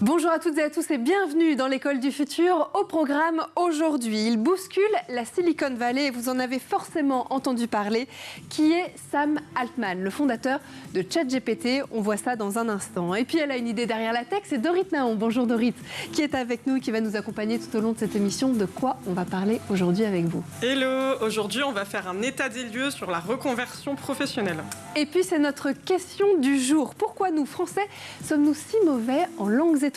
Bonjour à toutes et à tous et bienvenue dans l'école du futur. Au programme aujourd'hui, il bouscule la Silicon Valley et vous en avez forcément entendu parler, qui est Sam Altman, le fondateur de ChatGPT. On voit ça dans un instant. Et puis elle a une idée derrière la tech, c'est Dorit Naon. Bonjour Dorit, qui est avec nous et qui va nous accompagner tout au long de cette émission. De quoi on va parler aujourd'hui avec vous? Hello, aujourd'hui on va faire un état des lieux sur la reconversion professionnelle. Et puis c'est notre question du jour. Pourquoi nous, Français, sommes-nous si mauvais en langues étrangères?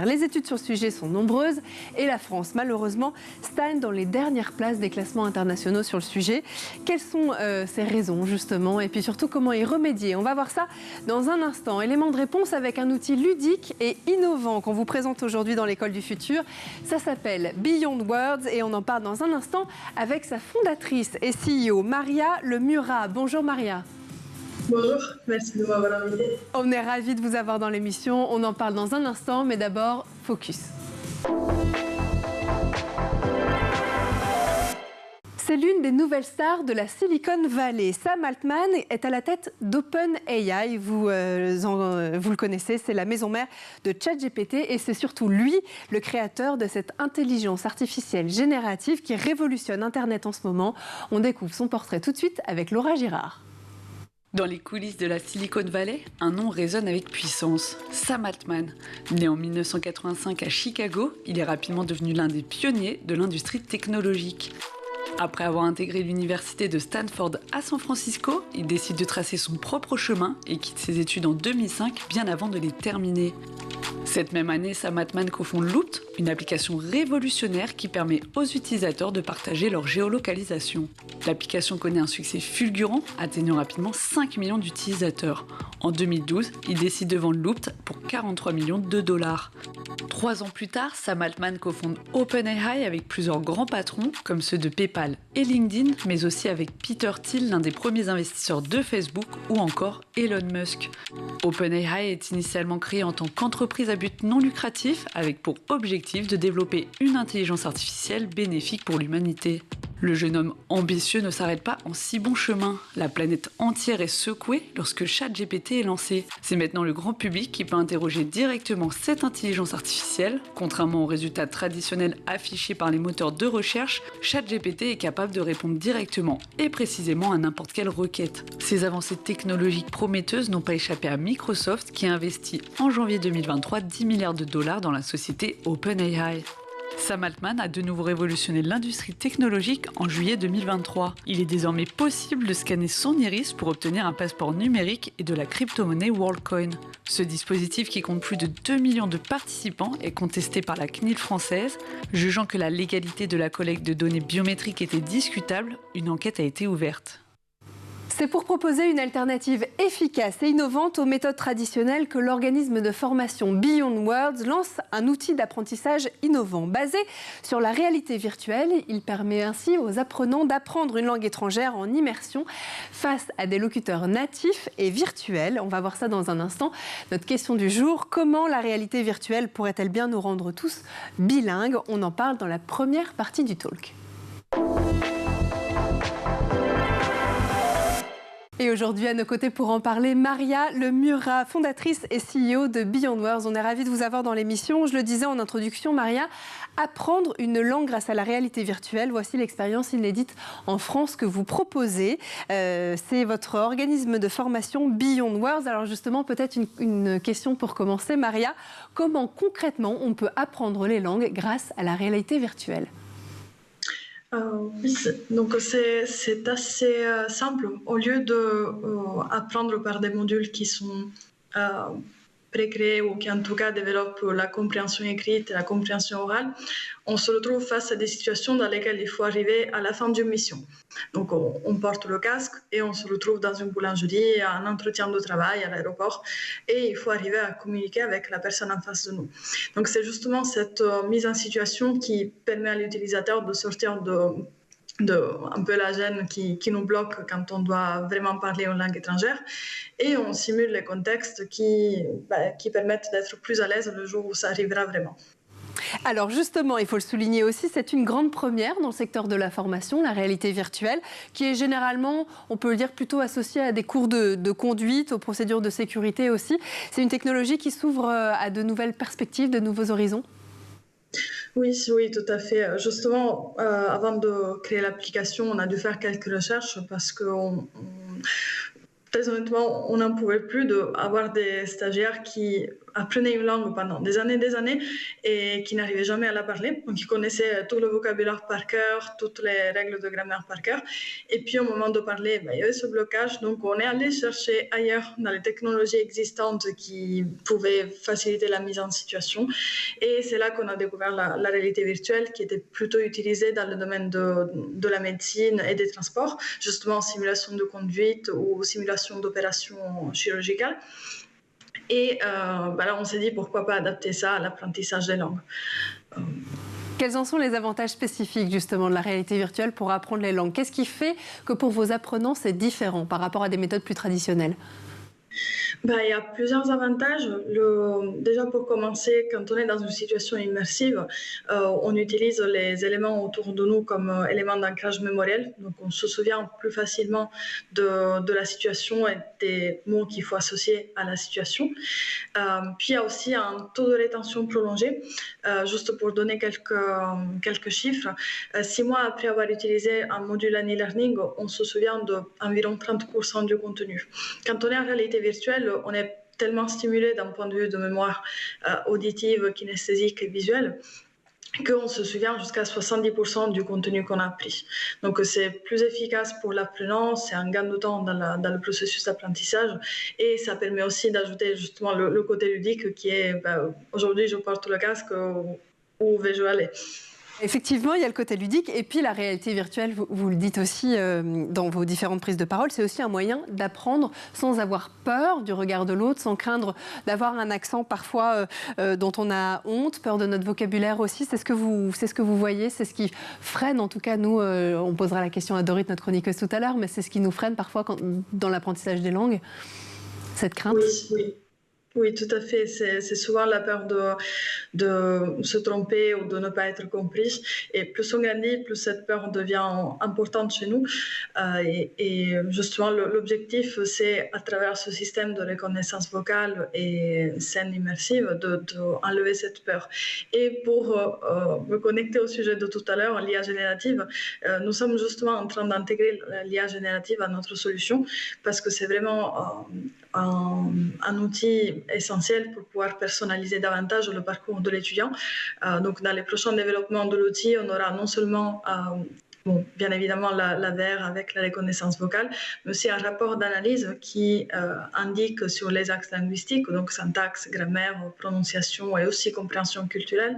Les études sur le sujet sont nombreuses et la France, malheureusement, stagne dans les dernières places des classements internationaux sur le sujet. Quelles sont ces raisons, justement? Et puis surtout, comment y remédier? On va voir ça dans un instant. Élément de réponse avec un outil ludique et innovant qu'on vous présente aujourd'hui dans l'école du futur. Ça s'appelle Beyond Words et on en parle dans un instant avec sa fondatrice et CEO, Maria Lemura. Bonjour Maria. Bonjour, merci de m'avoir invité. On est ravis de vous avoir dans l'émission. On en parle dans un instant, mais d'abord, focus. C'est l'une des nouvelles stars de la Silicon Valley. Sam Altman est à la tête d'OpenAI. Vous le connaissez, c'est la maison mère de ChatGPT et c'est surtout lui, le créateur de cette intelligence artificielle générative qui révolutionne Internet en ce moment. On découvre son portrait tout de suite avec Laura Girard. Dans les coulisses de la Silicon Valley, un nom résonne avec puissance, Sam Altman. Né en 1985 à Chicago, il est rapidement devenu l'un des pionniers de l'industrie technologique. Après avoir intégré l'université de Stanford à San Francisco, il décide de tracer son propre chemin et quitte ses études en 2005, bien avant de les terminer. Cette même année, Sam Altman cofonde Loopt, une application révolutionnaire qui permet aux utilisateurs de partager leur géolocalisation. L'application connaît un succès fulgurant, atteignant rapidement 5 millions d'utilisateurs. En 2012, il décide de vendre Loopt pour 43 millions de dollars. 3 ans plus tard, Sam Altman cofonde OpenAI avec plusieurs grands patrons, comme ceux de PayPal et LinkedIn, mais aussi avec Peter Thiel, l'un des premiers investisseurs de Facebook, ou encore Elon Musk. OpenAI est initialement créé en tant qu'entreprise à but non lucratif, avec pour objectif de développer une intelligence artificielle bénéfique pour l'humanité. Le jeune homme ambitieux ne s'arrête pas en si bon chemin. La planète entière est secouée lorsque ChatGPT est lancé. C'est maintenant le grand public qui peut interroger directement cette intelligence artificielle. Contrairement aux résultats traditionnels affichés par les moteurs de recherche, ChatGPT est capable de répondre directement et précisément à n'importe quelle requête. Ces avancées technologiques prometteuses n'ont pas échappé à Microsoft qui a investi en janvier 2023 10 milliards de dollars dans la société OpenAI. Sam Altman a de nouveau révolutionné l'industrie technologique en juillet 2023. Il est désormais possible de scanner son iris pour obtenir un passeport numérique et de la crypto-monnaie WorldCoin. Ce dispositif, qui compte plus de 2 millions de participants, est contesté par la CNIL française. Jugeant que la légalité de la collecte de données biométriques était discutable, une enquête a été ouverte. C'est pour proposer une alternative efficace et innovante aux méthodes traditionnelles que l'organisme de formation Beyond Words lance un outil d'apprentissage innovant. Basé sur la réalité virtuelle, il permet ainsi aux apprenants d'apprendre une langue étrangère en immersion face à des locuteurs natifs et virtuels. On va voir ça dans un instant. Notre question du jour, comment la réalité virtuelle pourrait-elle bien nous rendre tous bilingues? On en parle dans la première partie du talk. Et aujourd'hui, à nos côtés pour en parler, Maria Lemura, fondatrice et CEO de Beyond Words. On est ravis de vous avoir dans l'émission. Je le disais en introduction, Maria, apprendre une langue grâce à la réalité virtuelle. Voici l'expérience inédite en France que vous proposez. C'est votre organisme de formation Beyond Words. Alors justement, peut-être une question pour commencer. Maria, comment concrètement on peut apprendre les langues grâce à la réalité virtuelle ? Oui, donc c'est assez simple. Au lieu d'apprendre par des modules qui sont pré-créés ou qui en tout cas développent la compréhension écrite et la compréhension orale, on se retrouve face à des situations dans lesquelles il faut arriver à la fin d'une mission. Donc on porte le casque et on se retrouve dans une boulangerie, à un entretien de travail, à l'aéroport, et il faut arriver à communiquer avec la personne en face de nous. Donc c'est justement cette mise en situation qui permet à l'utilisateur de sortir de un peu la gêne qui nous bloque quand on doit vraiment parler une langue étrangère, et on simule les contextes qui permettent d'être plus à l'aise le jour où ça arrivera vraiment. Alors justement, il faut le souligner aussi, c'est une grande première dans le secteur de la formation, la réalité virtuelle, qui est généralement, on peut le dire, plutôt associée à des cours de conduite, aux procédures de sécurité aussi. C'est une technologie qui s'ouvre à de nouvelles perspectives, de nouveaux horizons. Oui, oui, tout à fait. Justement, avant de créer l'application, on a dû faire quelques recherches parce que très honnêtement, on n'en pouvait plus d'avoir des stagiaires qui apprenaient une langue pendant des années et qui n'arrivaient jamais à la parler. Donc, ils connaissaient tout le vocabulaire par cœur, toutes les règles de grammaire par cœur. Et puis, au moment de parler, il y avait ce blocage. Donc, on est allé chercher ailleurs dans les technologies existantes qui pouvaient faciliter la mise en situation. Et c'est là qu'on a découvert la réalité virtuelle qui était plutôt utilisée dans le domaine de la médecine et des transports, justement simulation de conduite ou simulation d'opérations chirurgicales. Et là, on s'est dit pourquoi pas adapter ça à l'apprentissage des langues. Quels en sont les avantages spécifiques justement de la réalité virtuelle pour apprendre les langues? Qu'est-ce qui fait que pour vos apprenants c'est différent par rapport à des méthodes plus traditionnelles? Il y a plusieurs avantages. Déjà pour commencer, quand on est dans une situation immersive, on utilise les éléments autour de nous comme éléments d'ancrage mémoriel. Donc on se souvient plus facilement de la situation et des mots qu'il faut associer à la situation. Puis il y a aussi un taux de rétention prolongé. Juste pour donner quelques chiffres, 6 mois après avoir utilisé un module en e-learning, on se souvient d'environ 30% du contenu. Quand on est en réalité virtuelle, on est tellement stimulé d'un point de vue de mémoire auditive, kinesthésique et visuelle qu'on se souvient jusqu'à 70% du contenu qu'on a appris. Donc c'est plus efficace pour l'apprenant, c'est un gain de temps dans le processus d'apprentissage et ça permet aussi d'ajouter justement le côté ludique qui est aujourd'hui je porte le casque, où vais-je aller ? Effectivement, il y a le côté ludique et puis la réalité virtuelle, vous le dites aussi dans vos différentes prises de parole, c'est aussi un moyen d'apprendre sans avoir peur du regard de l'autre, sans craindre d'avoir un accent parfois dont on a honte, peur de notre vocabulaire aussi. C'est ce que vous voyez, c'est ce qui freine en tout cas nous, on posera la question à Dorit, notre chroniqueuse tout à l'heure, mais c'est ce qui nous freine parfois dans l'apprentissage des langues, cette crainte. Oui, tout à fait. C'est souvent la peur de se tromper ou de ne pas être compris. Et plus on grandit, plus cette peur devient importante chez nous. Et justement, l'objectif, c'est à travers ce système de reconnaissance vocale et scène immersive, d'enlever cette peur. Et pour me connecter au sujet de tout à l'heure, l'IA générative, nous sommes justement en train d'intégrer l'IA générative à notre solution parce que c'est vraiment un outil essentiel pour pouvoir personnaliser davantage le parcours de l'étudiant. Donc, dans les prochains développements de l'outil, on aura non seulement bien évidemment la VR avec la reconnaissance vocale, mais aussi un rapport d'analyse qui indique sur les axes linguistiques, donc syntaxe, grammaire, prononciation et aussi compréhension culturelle,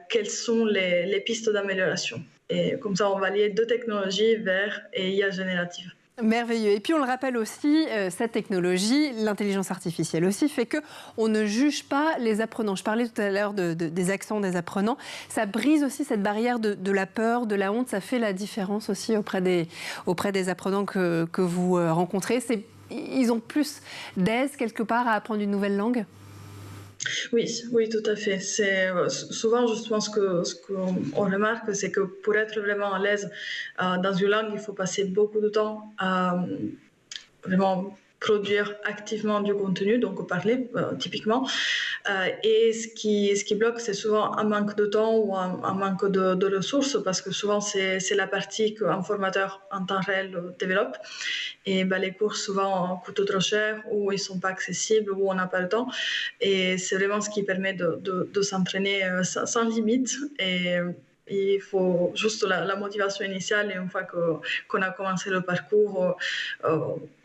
quelles sont les pistes d'amélioration. Et comme ça, on va lier deux technologies, VR et IA générative. Merveilleux. Et puis on le rappelle aussi, cette technologie, l'intelligence artificielle aussi, fait qu'on ne juge pas les apprenants. Je parlais tout à l'heure des accents des apprenants. Ça brise aussi cette barrière de la peur, de la honte. Ça fait la différence aussi auprès des apprenants que vous rencontrez. Ils ont plus d'aise quelque part à apprendre une nouvelle langue ? Oui, tout à fait. C'est souvent justement ce qu'on remarque, c'est que pour être vraiment à l'aise dans une langue, il faut passer beaucoup de temps à vraiment produire activement du contenu, donc parler typiquement. Et ce qui bloque, c'est souvent un manque de temps ou un manque de ressources, parce que souvent c'est la partie qu'un formateur en temps réel développe. Et les cours souvent coûtent trop cher, ou ils ne sont pas accessibles, ou on n'a pas le temps. Et c'est vraiment ce qui permet de s'entraîner sans limite. Et il faut juste la motivation initiale, et une fois qu'on a commencé le parcours,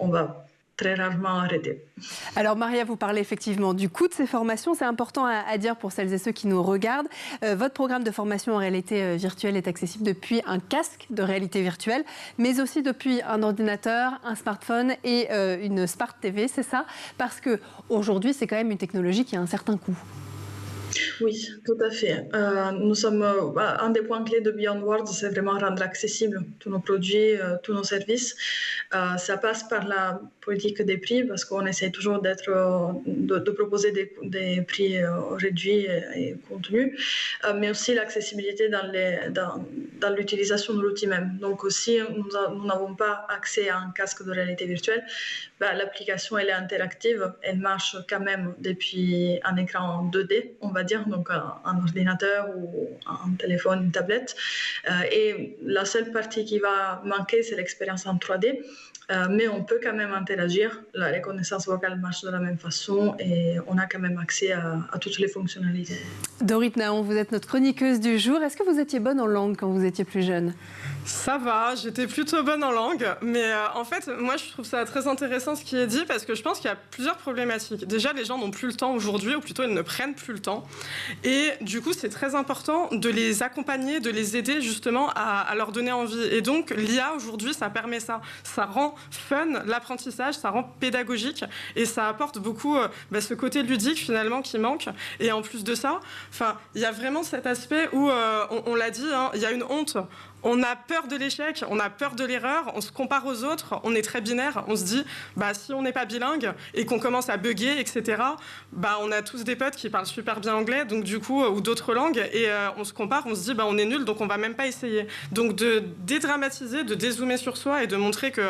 on va très rarement arrêter. Alors Maria, vous parlez effectivement du coût de ces formations. C'est important à dire pour celles et ceux qui nous regardent. Votre programme de formation en réalité virtuelle est accessible depuis un casque de réalité virtuelle, mais aussi depuis un ordinateur, un smartphone et une Smart TV, c'est ça? Parce qu'aujourd'hui, c'est quand même une technologie qui a un certain coût. Oui, tout à fait. Nous sommes un des points clés de Beyond Words, c'est vraiment rendre accessible tous nos produits, tous nos services. Ça passe par la politique des prix parce qu'on essaie toujours de proposer des prix réduits et contenus, mais aussi l'accessibilité dans l'utilisation de l'outil même. Donc aussi, nous n'avons pas accès à un casque de réalité virtuelle. L'application elle est interactive, elle marche quand même depuis un écran 2D, on va dire, donc un ordinateur ou un téléphone, une tablette. Et la seule partie qui va manquer, c'est l'expérience en 3D. Mais on peut quand même interagir. La reconnaissance vocale marche de la même façon et on a quand même accès à toutes les fonctionnalités. Dorit Naon, vous êtes notre chroniqueuse du jour. Est-ce que vous étiez bonne en langue quand vous étiez plus jeune ? Ça va, j'étais plutôt bonne en langue, mais en fait, moi je trouve ça très intéressant ce qui est dit parce que je pense qu'il y a plusieurs problématiques. Déjà, les gens n'ont plus le temps aujourd'hui, ou plutôt ils ne prennent plus le temps. Et du coup, c'est très important de les accompagner, de les aider justement à leur donner envie. Et donc, l'IA aujourd'hui, ça permet ça. Ça rend fun l'apprentissage, ça rend pédagogique et ça apporte beaucoup ce côté ludique finalement qui manque. Et en plus de ça, il y a vraiment cet aspect où, on l'a dit, il y a une honte. On a peur de l'échec, on a peur de l'erreur, on se compare aux autres, on est très binaire, on se dit si on n'est pas bilingue et qu'on commence à bugger, etc., on a tous des potes qui parlent super bien anglais, donc du coup, ou d'autres langues, et on se compare, on se dit on est nul, donc on va même pas essayer. Donc de dédramatiser, de dézoomer sur soi et de montrer que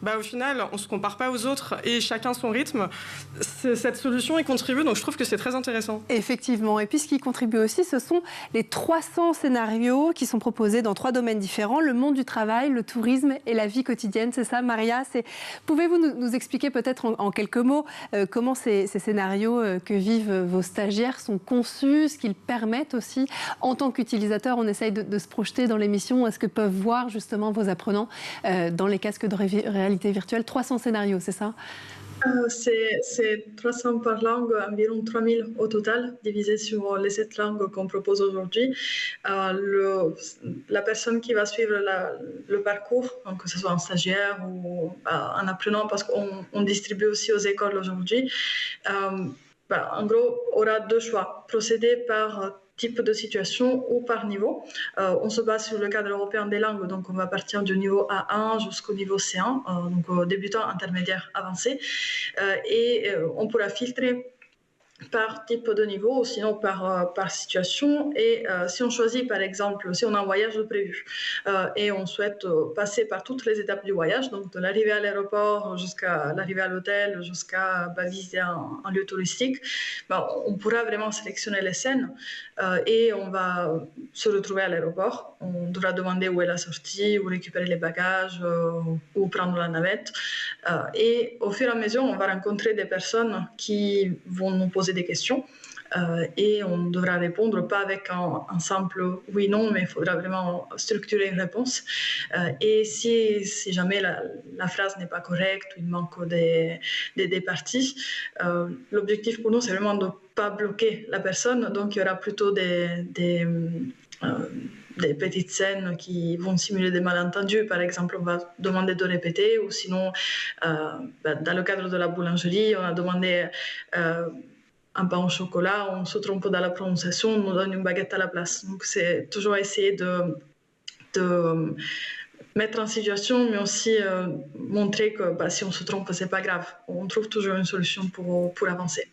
au final, on se compare pas aux autres et chacun son rythme, cette solution y contribue, donc je trouve que c'est très intéressant. Effectivement, et puis ce qui contribue aussi, ce sont les 300 scénarios qui sont proposés dans 3 domaines différents, le monde du travail, le tourisme et la vie quotidienne. C'est ça, Maria? Pouvez-vous nous expliquer peut-être en quelques mots comment ces scénarios que vivent vos stagiaires sont conçus, ce qu'ils permettent aussi en tant qu'utilisateur? On essaye de se projeter dans l'émission. Est-ce que peuvent voir justement vos apprenants dans les casques de réalité virtuelle? 300 scénarios, c'est ça? C'est 300 par langue, environ 3000 au total, divisé sur les 7 langues qu'on propose aujourd'hui. La personne qui va suivre le parcours, donc que ce soit un stagiaire ou un apprenant, parce qu'on distribue aussi aux écoles aujourd'hui, en gros, aura 2 choix. Procéder par type de situation ou par niveau. On se base sur le cadre européen des langues, donc on va partir du niveau A1 jusqu'au niveau C1, donc débutant, intermédiaire, avancé. Et on pourra filtrer par type de niveau ou sinon par situation. Et si on choisit, par exemple, si on a un voyage de prévu et on souhaite passer par toutes les étapes du voyage, donc de l'arrivée à l'aéroport jusqu'à l'arrivée à l'hôtel, jusqu'à visiter un lieu touristique, on pourra vraiment sélectionner les scènes et on va se retrouver à l'aéroport. On devra demander où est la sortie, où récupérer les bagages, où prendre la navette. Et au fur et à mesure, on va rencontrer des personnes qui vont nous poser des questions et on devra répondre pas avec un simple oui-non, mais il faudra vraiment structurer une réponse. Et si jamais la phrase n'est pas correcte ou il manque des parties, l'objectif pour nous, c'est vraiment de ne pas bloquer la personne. Donc, il y aura plutôt des petites scènes qui vont simuler des malentendus. Par exemple, on va demander de répéter, ou sinon, dans le cadre de la boulangerie, on a demandé un pain au chocolat, on se trompe dans la prononciation, on nous donne une baguette à la place. Donc, c'est toujours essayer de mettre en situation, mais aussi montrer que si on se trompe, c'est pas grave. On trouve toujours une solution pour avancer.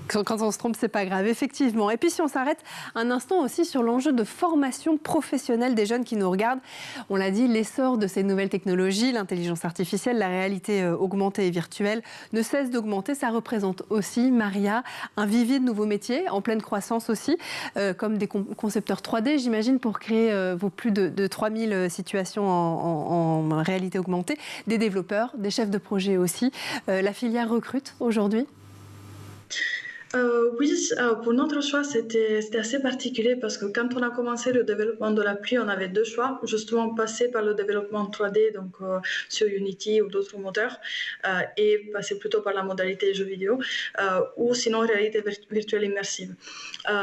Quand on se trompe, c'est pas grave, effectivement. Et puis si on s'arrête un instant aussi sur l'enjeu de formation professionnelle des jeunes qui nous regardent, on l'a dit, l'essor de ces nouvelles technologies, l'intelligence artificielle, la réalité augmentée et virtuelle ne cesse d'augmenter. Ça représente aussi, Maria, un vivier de nouveaux métiers en pleine croissance aussi, comme des concepteurs 3D, j'imagine, pour créer vos plus de 3000 situations en réalité augmentée, des développeurs, des chefs de projet aussi. La filière recrute aujourd'hui ? Oui, pour notre choix, c'était assez particulier parce que quand on a commencé le développement de l'appli, on avait 2 choix. Justement, passer par le développement 3D, donc sur Unity ou d'autres moteurs, et passer plutôt par la modalité jeu vidéo, ou sinon réalité virtuelle immersive.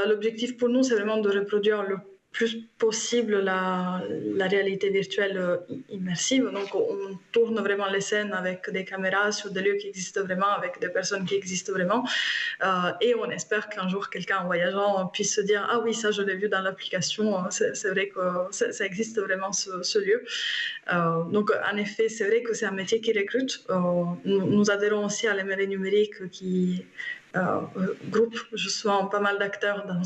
L'objectif pour nous, c'est vraiment de reproduire le plus possible la réalité virtuelle immersive. Donc, on tourne vraiment les scènes avec des caméras sur des lieux qui existent vraiment, avec des personnes qui existent vraiment. Et on espère qu'un jour, quelqu'un en voyageant puisse se dire « Ah oui, ça, je l'ai vu dans l'application. C'est vrai que ça existe vraiment, ce lieu. » Donc, en effet, c'est vrai que c'est un métier qui recrute. Nous adhérons aussi à l'Émeraude numérique qui groupe justement pas mal d'acteurs dans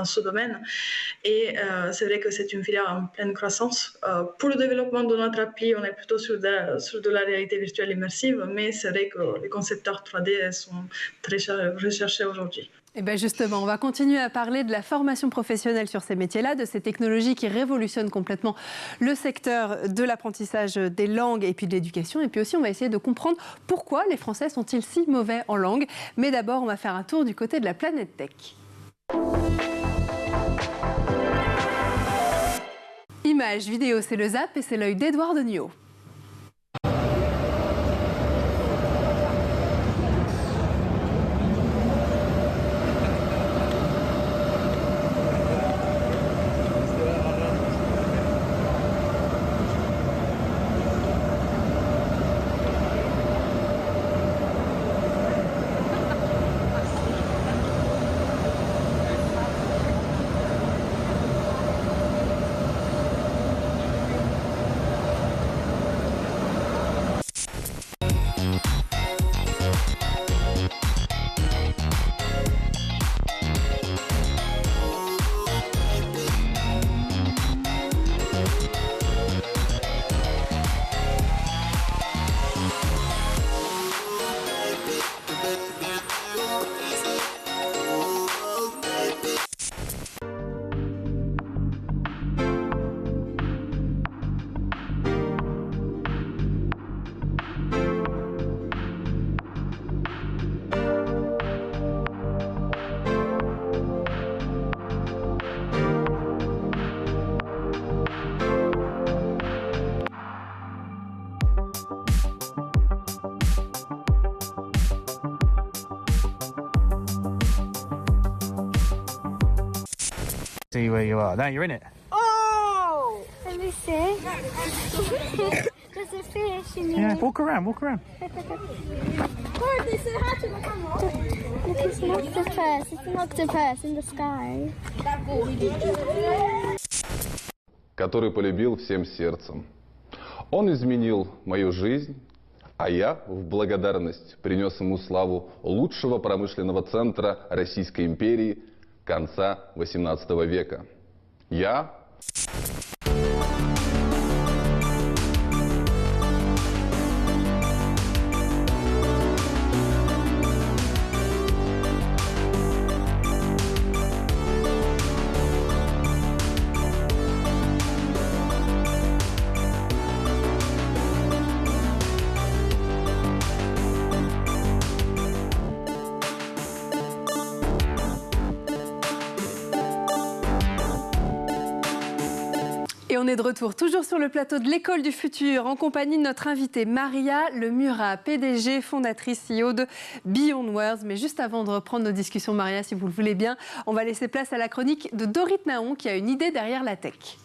ce domaine. Et c'est vrai que c'est une filière en pleine croissance. Pour le développement de notre appli, on est plutôt sur de la réalité virtuelle immersive, mais c'est vrai que les concepteurs 3D sont très recherchés aujourd'hui. Et bien justement, on va continuer à parler de la formation professionnelle sur ces métiers-là, de ces technologies qui révolutionnent complètement le secteur de l'apprentissage des langues et puis de l'éducation. Et puis aussi, on va essayer de comprendre pourquoi les Français sont-ils si mauvais en langue. Mais d'abord, on va faire un tour du côté de la planète tech. Images, vidéos, c'est le Zap et c'est l'œil d'Edouard Deniot. See where you are. Now you're in it. Oh! Let me see. There's a fish in Yeah, there. walk around, walk around. Oh, they said hi to the camera. Look, it's an octopus. It's an octopus in the sky. Который полюбил всем сердцем. Он изменил мою жизнь, а я в благодарность принес ему славу лучшего промышленного центра Российской империи конца XVIII века. Я... Et on est de retour, toujours sur le plateau de l'École du Futur, en compagnie de notre invitée Maria Lemura, PDG, fondatrice CEO de Beyond Words. Mais juste avant de reprendre nos discussions, Maria, si vous le voulez bien, on va laisser place à la chronique de Dorit Naon, qui a une idée derrière la tech.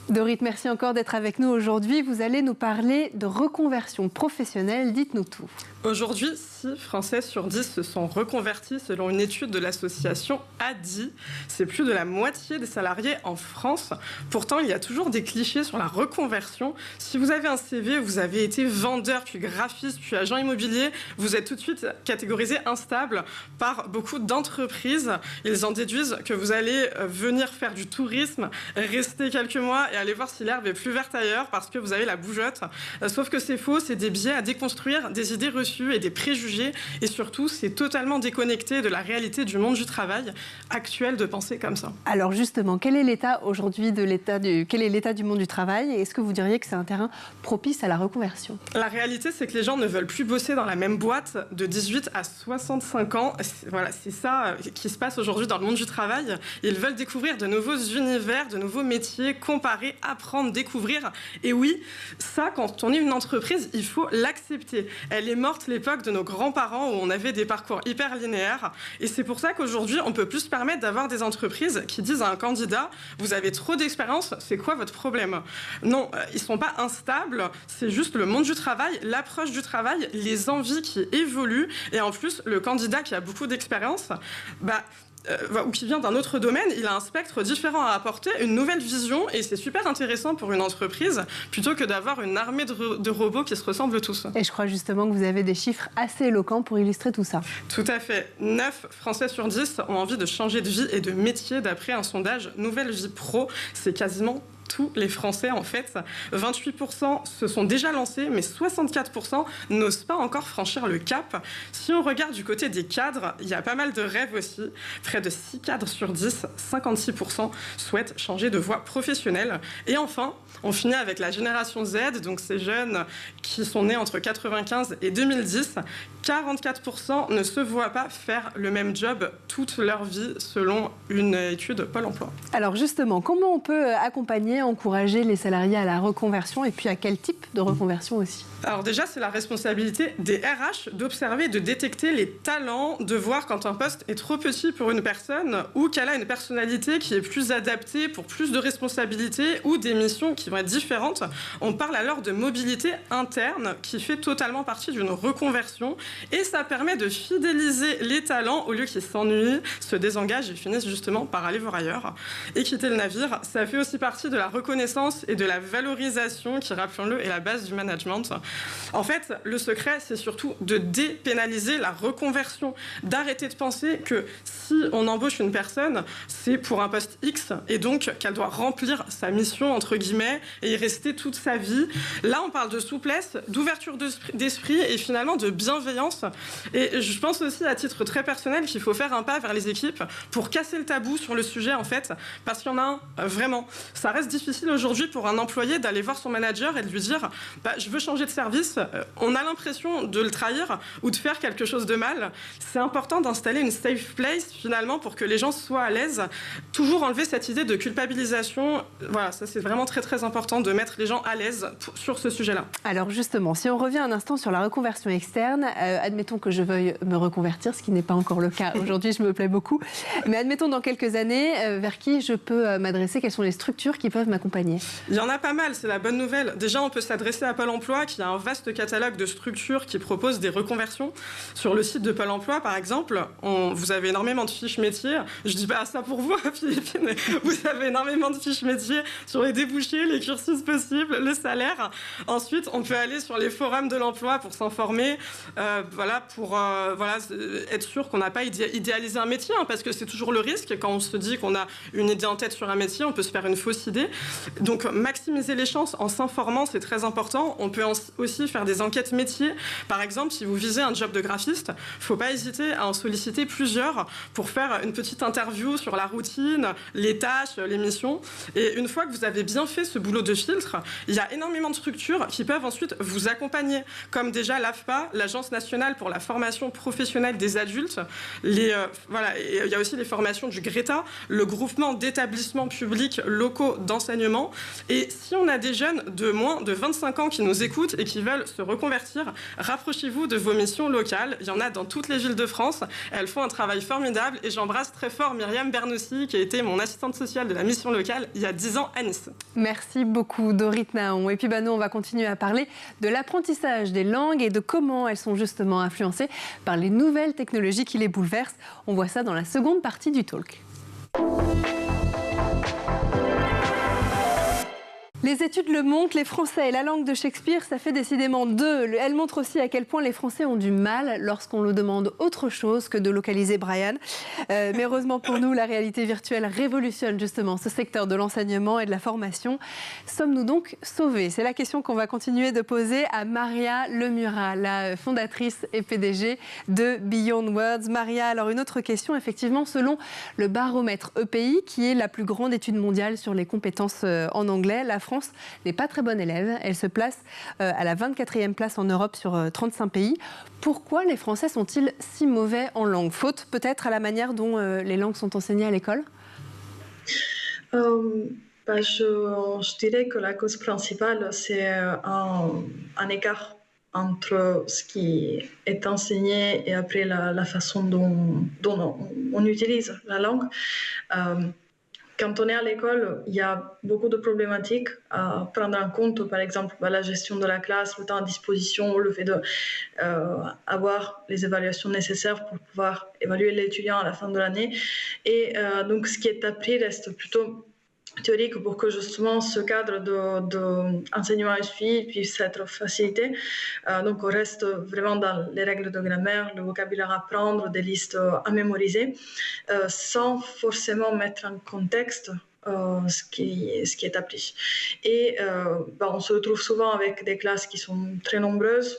Dorit, merci encore d'être avec nous aujourd'hui. Vous allez nous parler de reconversion professionnelle. Dites-nous tout. Aujourd'hui, 6 Français sur 10 se sont reconvertis selon une étude de l'association ADI. C'est plus de la moitié des salariés en France. Pourtant, il y a toujours des clichés sur la reconversion. Si vous avez un CV, vous avez été vendeur, puis graphiste, puis agent immobilier, vous êtes tout de suite catégorisé instable par beaucoup d'entreprises. Ils en déduisent que vous allez venir faire du tourisme, rester quelques mois et aller voir si l'herbe est plus verte ailleurs parce que vous avez la bougeotte. Sauf que c'est faux, c'est des biais à déconstruire, des idées reçues et des préjugés, et surtout c'est totalement déconnecté de la réalité du monde du travail actuel de penser comme ça. Alors justement, quel est l'état aujourd'hui quel est l'état du monde du travail, et est-ce que vous diriez que c'est un terrain propice à la reconversion? La réalité, c'est que les gens ne veulent plus bosser dans la même boîte de 18 à 65 ans. Voilà, c'est ça qui se passe aujourd'hui dans le monde du travail. Ils veulent découvrir de nouveaux univers, de nouveaux métiers, comparer préparer, apprendre, découvrir. Et oui, ça, quand on est une entreprise, il faut l'accepter. Elle est morte l'époque de nos grands-parents où on avait des parcours hyper linéaires. Et c'est pour ça qu'aujourd'hui, on peut plus se permettre d'avoir des entreprises qui disent à un candidat « Vous avez trop d'expérience, c'est quoi votre problème ?» Non, ils ne sont pas instables, c'est juste le monde du travail, l'approche du travail, les envies qui évoluent. Et en plus, le candidat qui a beaucoup d'expérience, ou qui vient d'un autre domaine, il a un spectre différent à apporter, une nouvelle vision, et c'est super intéressant pour une entreprise, plutôt que d'avoir une armée de robots qui se ressemblent tous. Et je crois justement que vous avez des chiffres assez éloquents pour illustrer tout ça. Tout à fait. 9 Français sur 10 ont envie de changer de vie et de métier d'après un sondage Nouvelle Vie Pro. C'est quasiment tous les Français, en fait. 28% se sont déjà lancés, mais 64% n'osent pas encore franchir le cap. Si on regarde du côté des cadres, il y a pas mal de rêves aussi. Près de 6 cadres sur 10, 56% souhaitent changer de voie professionnelle. Et enfin, on finit avec la génération Z, donc ces jeunes qui sont nés entre 95 et 2010. 44% ne se voient pas faire le même job toute leur vie, selon une étude Pôle emploi. Alors justement, comment on peut accompagner, encourager les salariés à la reconversion et puis à quel type de reconversion aussi ? Alors déjà, c'est la responsabilité des RH d'observer, de détecter les talents, de voir quand un poste est trop petit pour une personne ou qu'elle a une personnalité qui est plus adaptée pour plus de responsabilités ou des missions qui vont être différentes. On parle alors de mobilité interne qui fait totalement partie d'une reconversion et ça permet de fidéliser les talents au lieu qu'ils s'ennuient, se désengagent et finissent justement par aller voir ailleurs. Et quitter le navire, ça fait aussi partie de la reconnaissance et de la valorisation qui, rappelons-le, est la base du management. En fait, le secret, c'est surtout de dépénaliser la reconversion, d'arrêter de penser que si on embauche une personne, c'est pour un poste X et donc qu'elle doit remplir sa mission, entre guillemets, et y rester toute sa vie. Là, on parle de souplesse, d'ouverture d'esprit et finalement de bienveillance. Et je pense aussi, à titre très personnel, qu'il faut faire un pas vers les équipes pour casser le tabou sur le sujet, en fait, parce qu'il y en a un, vraiment. Ça reste difficile aujourd'hui pour un employé d'aller voir son manager et de lui dire « je veux changer de service ». On a l'impression de le trahir ou de faire quelque chose de mal. C'est important d'installer une safe place, finalement, pour que les gens soient à l'aise. Toujours enlever cette idée de culpabilisation. Voilà, ça c'est vraiment très très important de mettre les gens à l'aise sur ce sujet-là. Alors justement, si on revient un instant sur la reconversion externe, admettons que je veuille me reconvertir, ce qui n'est pas encore le cas aujourd'hui, je me plais beaucoup, mais admettons dans quelques années, vers qui je peux m'adresser, quelles sont les structures qui peuvent m'accompagner ? Il y en a pas mal, c'est la bonne nouvelle. Déjà, on peut s'adresser à Pôle emploi, qui a un vaste catalogue de structures qui proposent des reconversions. Sur le site de Pôle emploi, par exemple, vous avez énormément de fiches métiers. Je dis pas ça pour vous, Philippine, mais vous avez énormément de fiches métiers sur les débouchés, les cursus possibles, le salaire. Ensuite, on peut aller sur les forums de l'emploi pour s'informer, pour être sûr qu'on n'a pas idéalisé un métier, parce que c'est toujours le risque. Quand on se dit qu'on a une idée en tête sur un métier, on peut se faire une fausse idée. Donc, maximiser les chances en s'informant, c'est très important. On peut aussi faire des enquêtes métiers. Par exemple, si vous visez un job de graphiste, il ne faut pas hésiter à en solliciter plusieurs pour faire une petite interview sur la routine, les tâches, les missions. Et une fois que vous avez bien fait ce boulot de filtre, il y a énormément de structures qui peuvent ensuite vous accompagner, comme déjà l'AFPA, l'Agence nationale pour la formation professionnelle des adultes. Il y a aussi les formations du GRETA, le groupement d'établissements publics locaux d'enseignement. Et si on a des jeunes de moins de 25 ans qui nous écoutent et qui veulent se reconvertir, rapprochez-vous de vos missions locales. Il y en a dans toutes les villes de France. Elles font un travail formidable et j'embrasse très fort Myriam Bernoussi, qui a été mon assistante sociale de la mission locale il y a 10 ans à Nice. Merci beaucoup, Dorit Naon. Et puis nous, on va continuer à parler de l'apprentissage des langues et de comment elles sont justement influencées par les nouvelles technologies qui les bouleversent. On voit ça dans la seconde partie du talk. Les études le montrent, les Français et la langue de Shakespeare, ça fait décidément deux. Elles montrent aussi à quel point les Français ont du mal lorsqu'on leur demande autre chose que de localiser Brian. Mais heureusement pour nous, la réalité virtuelle révolutionne justement ce secteur de l'enseignement et de la formation. Sommes-nous donc sauvés ? C'est la question qu'on va continuer de poser à Maria Lemura, la fondatrice et PDG de Beyond Words. Maria, alors une autre question, effectivement, selon le baromètre EPI, qui est la plus grande étude mondiale sur les compétences en anglais, la France n'est pas très bonne élève. Elle se place à la 24e place en Europe sur 35 pays. Pourquoi les Français sont-ils si mauvais en langue ? Faute peut-être à la manière dont les langues sont enseignées à l'école ? Je dirais que la cause principale, c'est un écart entre ce qui est enseigné et après la façon dont on utilise la langue. Quand on est à l'école, il y a beaucoup de problématiques à prendre en compte, par exemple la gestion de la classe, le temps à disposition, le fait d'avoir les évaluations nécessaires pour pouvoir évaluer l'étudiant à la fin de l'année. Et donc ce qui est appris reste plutôt théorique pour que justement ce cadre d'enseignement et suivi puisse être facilité. Donc on reste vraiment dans les règles de grammaire, le vocabulaire à apprendre, des listes à mémoriser, sans forcément mettre en contexte ce qui est appris. Et on se retrouve souvent avec des classes qui sont très nombreuses,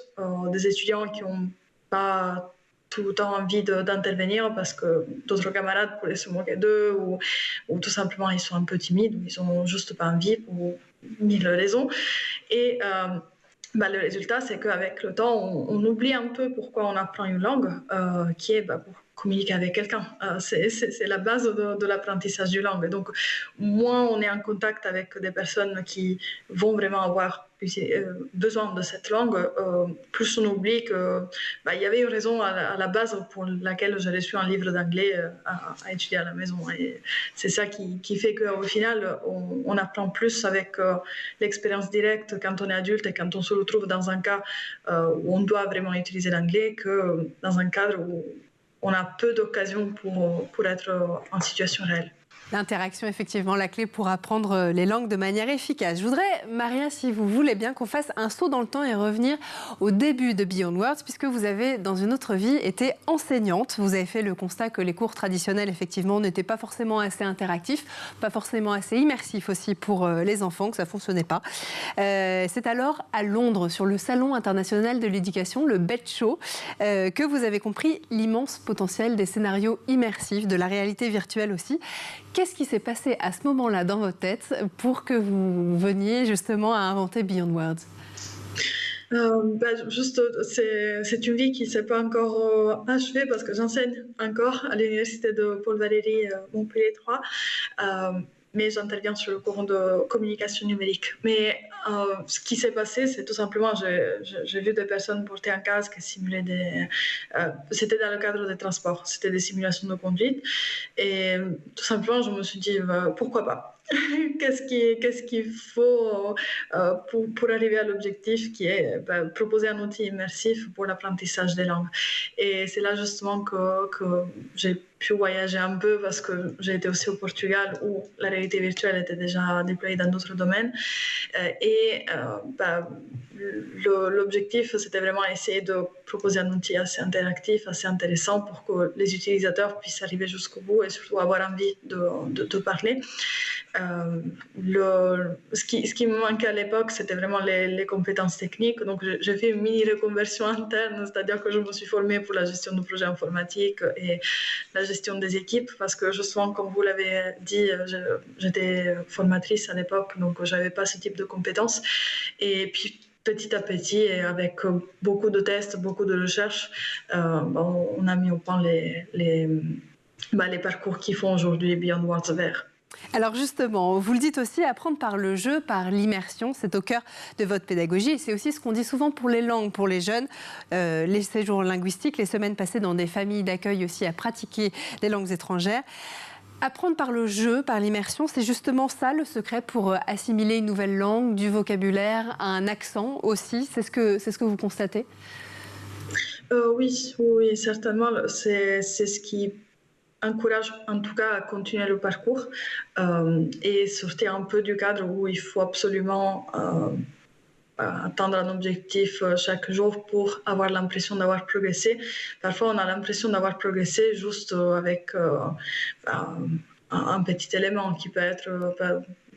des étudiants qui n'ont pas tout le temps envie d'intervenir parce que d'autres camarades pourraient se moquer d'eux ou tout simplement ils sont un peu timides ou ils n'ont juste pas envie pour mille raisons. Et le résultat, c'est qu'avec le temps, on oublie un peu pourquoi on apprend une langue, qui est pour communiquer avec quelqu'un. C'est la base de l'apprentissage d'une langue. Donc, moins on est en contact avec des personnes qui vont vraiment avoir besoin de cette langue, plus on oublie qu'il y avait une raison à la base pour laquelle j'ai reçu un livre d'anglais à étudier à la maison. Et c'est ça qui fait qu'au final, on apprend plus avec l'expérience directe quand on est adulte et quand on se retrouve dans un cas où on doit vraiment utiliser l'anglais que dans un cadre où on a peu d'occasions pour être en situation réelle. L'interaction, effectivement, la clé pour apprendre les langues de manière efficace. Je voudrais, Maria, si vous voulez bien, qu'on fasse un saut dans le temps et revenir au début de Beyond Words, puisque vous avez, dans une autre vie, été enseignante. Vous avez fait le constat que les cours traditionnels, effectivement, n'étaient pas forcément assez interactifs, pas forcément assez immersifs aussi pour les enfants, que ça ne fonctionnait pas. C'est alors à Londres, sur le Salon international de l'éducation, le BET Show, que vous avez compris l'immense potentiel des scénarios immersifs, de la réalité virtuelle aussi. Qu'est-ce qui s'est passé à ce moment-là dans votre tête pour que vous veniez justement à inventer Beyond Words ? C'est une vie qui ne s'est pas encore achevée parce que j'enseigne encore à l'université de Paul Valéry Montpellier 3. Mais j'interviens sur le cours de communication numérique. Mais ce qui s'est passé, c'est tout simplement, j'ai vu des personnes porter un casque et simuler c'était dans le cadre des transports, c'était des simulations de conduite. Et tout simplement, je me suis dit, pourquoi pas ? Qu'est-ce qu'il faut pour arriver à l'objectif qui est proposer un outil immersif pour l'apprentissage des langues. Et c'est là justement que j'ai pu voyager un peu parce que j'ai été aussi au Portugal où la réalité virtuelle était déjà déployée dans d'autres domaines. L'objectif, c'était vraiment essayer de proposer un outil assez interactif, assez intéressant pour que les utilisateurs puissent arriver jusqu'au bout et surtout avoir envie de parler. Ce qui me manquait à l'époque, c'était vraiment les compétences techniques. Donc, j'ai fait une mini-reconversion interne, c'est-à-dire que je me suis formée pour la gestion de projets informatiques et la gestion des équipes, parce que justement, comme vous l'avez dit, j'étais formatrice à l'époque, donc je n'avais pas ce type de compétences. Et puis, petit à petit, et avec beaucoup de tests, beaucoup de recherches, on a mis au point les parcours qui font aujourd'hui Beyond Words Vers. Alors justement, vous le dites aussi, apprendre par le jeu, par l'immersion, c'est au cœur de votre pédagogie. Et c'est aussi ce qu'on dit souvent pour les langues, pour les jeunes, les séjours linguistiques, les semaines passées dans des familles d'accueil aussi à pratiquer des langues étrangères. Apprendre par le jeu, par l'immersion, c'est justement ça le secret pour assimiler une nouvelle langue, du vocabulaire, un accent aussi. C'est ce que vous constatez ? Oui, certainement. C'est ce qui encourage en tout cas à continuer le parcours et sortir un peu du cadre où il faut absolument atteindre un objectif chaque jour pour avoir l'impression d'avoir progressé. Parfois, on a l'impression d'avoir progressé juste avec un petit élément qui peut être...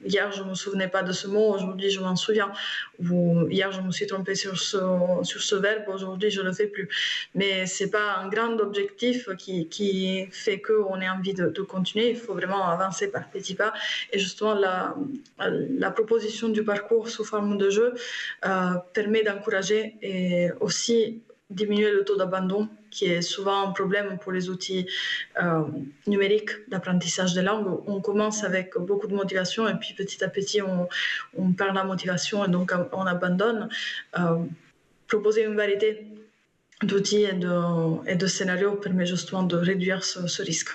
Hier, je ne me souvenais pas de ce mot, aujourd'hui, je m'en souviens. Ou hier, je me suis trompée sur ce verbe, aujourd'hui, je ne le fais plus. Mais ce n'est pas un grand objectif qui fait qu'on ait envie de continuer. Il faut vraiment avancer par petits pas. Et justement, la proposition du parcours sous forme de jeu permet d'encourager et aussi diminuer le taux d'abandon, qui est souvent un problème pour les outils numériques d'apprentissage des langues. On commence avec beaucoup de motivation et puis petit à petit, on perd la motivation et donc on abandonne. Proposer une variété d'outils et de scénarios permet justement de réduire ce risque.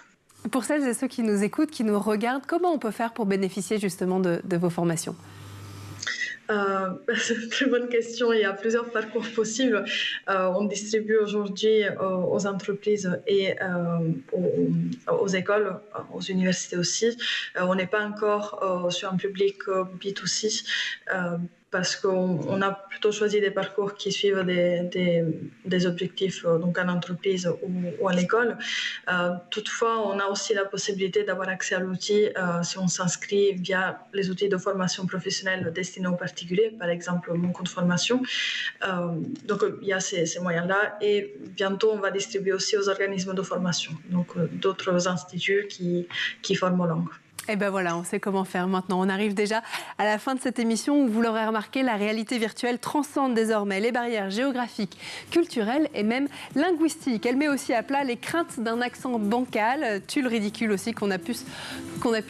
Pour celles et ceux qui nous écoutent, qui nous regardent, comment on peut faire pour bénéficier justement de vos formations ? C'est une très bonne question. Il y a plusieurs parcours possibles. On distribue aujourd'hui aux entreprises et aux écoles, aux universités aussi. On n'est pas encore sur un public B2C parce qu'on a plutôt choisi des parcours qui suivent des objectifs donc en entreprise ou à l'école. Toutefois, on a aussi la possibilité d'avoir accès à l'outil si on s'inscrit via les outils de formation professionnelle destinés aux particuliers, par exemple mon compte formation. Donc il y a ces moyens-là et bientôt on va distribuer aussi aux organismes de formation, donc d'autres instituts qui forment aux langues. Et ben voilà, on sait comment faire maintenant. On arrive déjà à la fin de cette émission où vous l'aurez remarqué, la réalité virtuelle transcende désormais les barrières géographiques, culturelles et même linguistiques. Elle met aussi à plat les craintes d'un accent bancal, tulle ridicule aussi qu'on a pu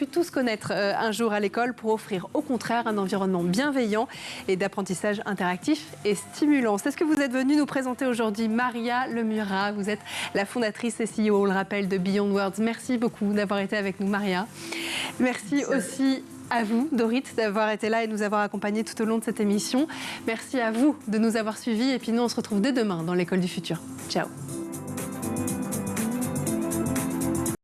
tous connaître un jour à l'école pour offrir au contraire un environnement bienveillant et d'apprentissage interactif et stimulant. C'est ce que vous êtes venu nous présenter aujourd'hui, Maria Lemura. Vous êtes la fondatrice et CEO, on le rappelle, de Beyond Words. Merci beaucoup d'avoir été avec nous, Maria. Merci aussi à vous, Dorit, d'avoir été là et nous avoir accompagnés tout au long de cette émission. Merci à vous de nous avoir suivis et puis nous, on se retrouve dès demain dans l'École du Futur. Ciao.